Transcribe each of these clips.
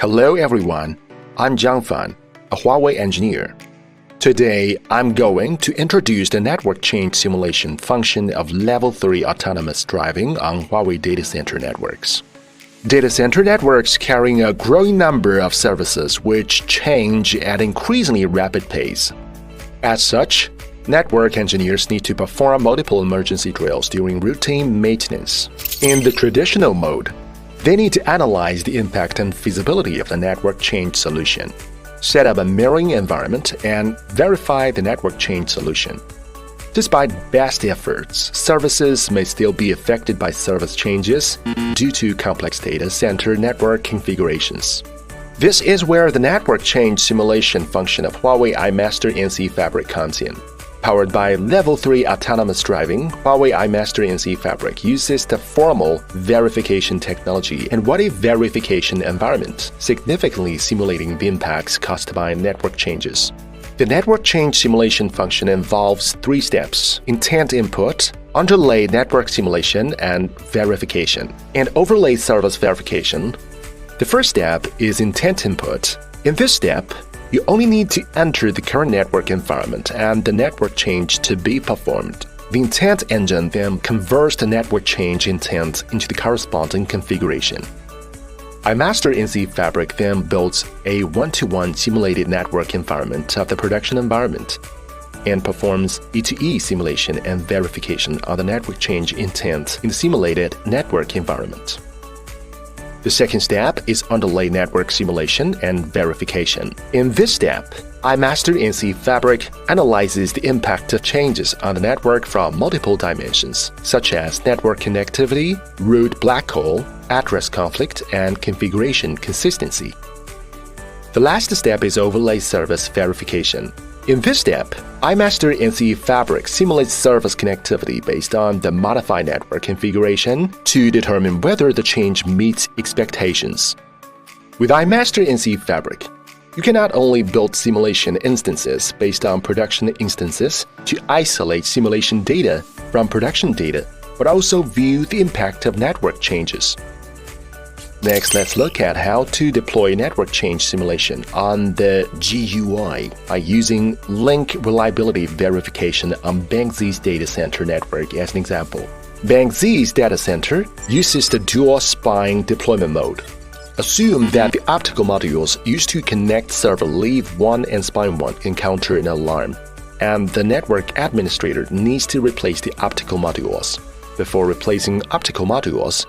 Hello everyone, I'm Zhang Fan, a Huawei engineer. Today, I'm going to introduce the network change simulation function of Level 3 autonomous driving on Huawei data center networks. Data center networks carrying a growing number of services which change at increasingly rapid pace. As such, network engineers need to perform multiple emergency drills during routine maintenance. In the traditional mode, they need to analyze the impact and feasibility of the network change solution, set up a mirroring environment, and verify the network change solution. Despite best efforts, services may still be affected by service changes due to complex data center network configurations. This is where the network change simulation function of Huawei iMaster NCE-Fabric comes in. Powered by Level 3 autonomous driving, Huawei iMaster NCE-Fabric uses the formal verification technology and what-if verification environment, significantly simulating the impacts caused by network changes. The network change simulation function involves 3 steps: intent input, underlay network simulation and verification, and overlay service verification. The first step is intent input. In this step, you only need to enter the current network environment and the network change to be performed. The intent engine then converts the network change intent into the corresponding configuration. iMaster NCE-Fabric then builds a one-to-one simulated network environment of the production environment and performs E2E simulation and verification of the network change intent in the simulated network environment. The second step is underlay network simulation and verification. In this step, iMaster NCE-Fabric analyzes the impact of changes on the network from multiple dimensions, such as network connectivity, root black hole, address conflict, and configuration consistency. The last step is overlay service verification. In this step, iMaster NCE-Fabric simulates service connectivity based on the modified network configuration to determine whether the change meets expectations. With iMaster NCE-Fabric, you can not only build simulation instances based on production instances to isolate simulation data from production data, but also view the impact of network changes. Next, let's look at how to deploy network change simulation on the GUI by using link reliability verification on Bank Z's data center network as an example. Bank Z's data center uses the dual spine deployment mode. Assume that the optical modules used to connect server leaf 1 and spine 1 encounter an alarm, and the network administrator needs to replace the optical modules. Before replacing optical modules,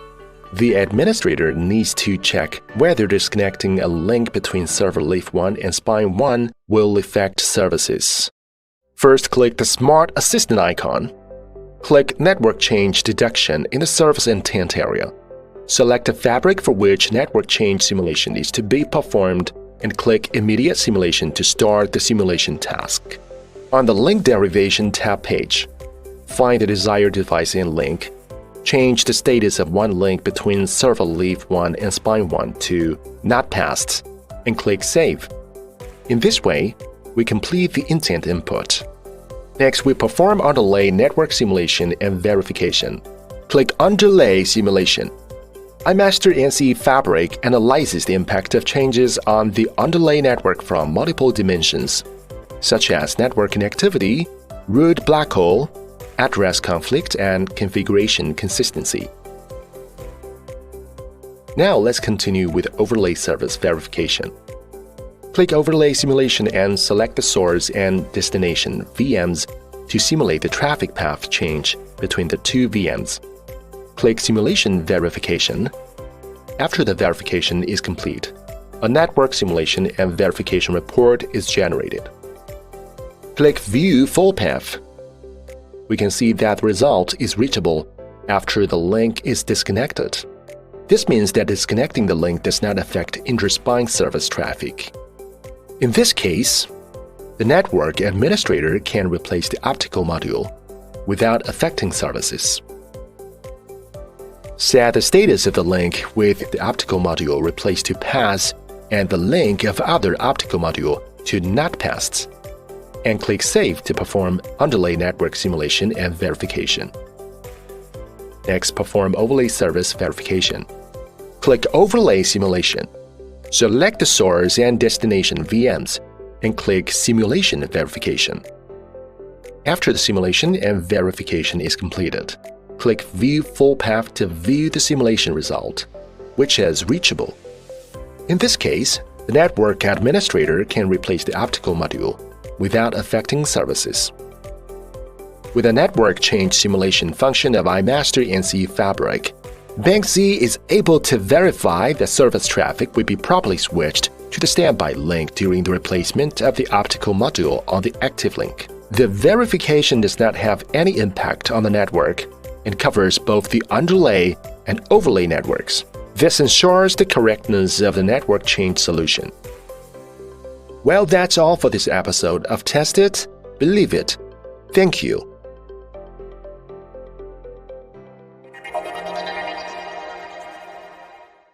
the administrator needs to check whether disconnecting a link between server leaf 1 and spine 1 will affect services. First, click the Smart Assistant icon. Click Network Change Detection in the Service Intent area. Select a fabric for which network change simulation is to be performed and click Immediate Simulation to start the simulation task. On the Link Derivation tab page, find the desired device and link. Change the status of one link between server leaf 1 and spine 1 to Not Passed and click Save. In this way, we complete the intent input. Next, we perform underlay network simulation and verification. Click Underlay Simulation. iMaster NCE-Fabric analyzes the impact of changes on the underlay network from multiple dimensions, such as network connectivity, root black hole, address conflict, and configuration consistency. Now let's continue with overlay service verification. Click Overlay Simulation and select the source and destination VMs to simulate the traffic path change between the 2 VMs. Click Simulation Verification. After the verification is complete, a network simulation and verification report is generated. Click View Full Path. We can see that the result is reachable after the link is disconnected. This means that disconnecting the link does not affect inter-spine service traffic. In this case, the network administrator can replace the optical module without affecting services. Set the status of the link with the optical module replaced to Pass and the link of other optical module to Not Passed, and click Save to perform underlay network simulation and verification. Next, perform overlay service verification. Click Overlay Simulation. Select the source and destination VMs and click Simulation Verification. After the simulation and verification is completed, click View Full Path to view the simulation result, which is reachable. In this case, the network administrator can replace the optical module without affecting services. With the network change simulation function of iMaster NCE-Fabric, Bank Z is able to verify that service traffic will be properly switched to the standby link during the replacement of the optical module on the active link. The verification does not have any impact on the network and covers both the underlay and overlay networks. This ensures the correctness of the network change solution. Well, that's all for this episode of Test It, Believe It. Thank you.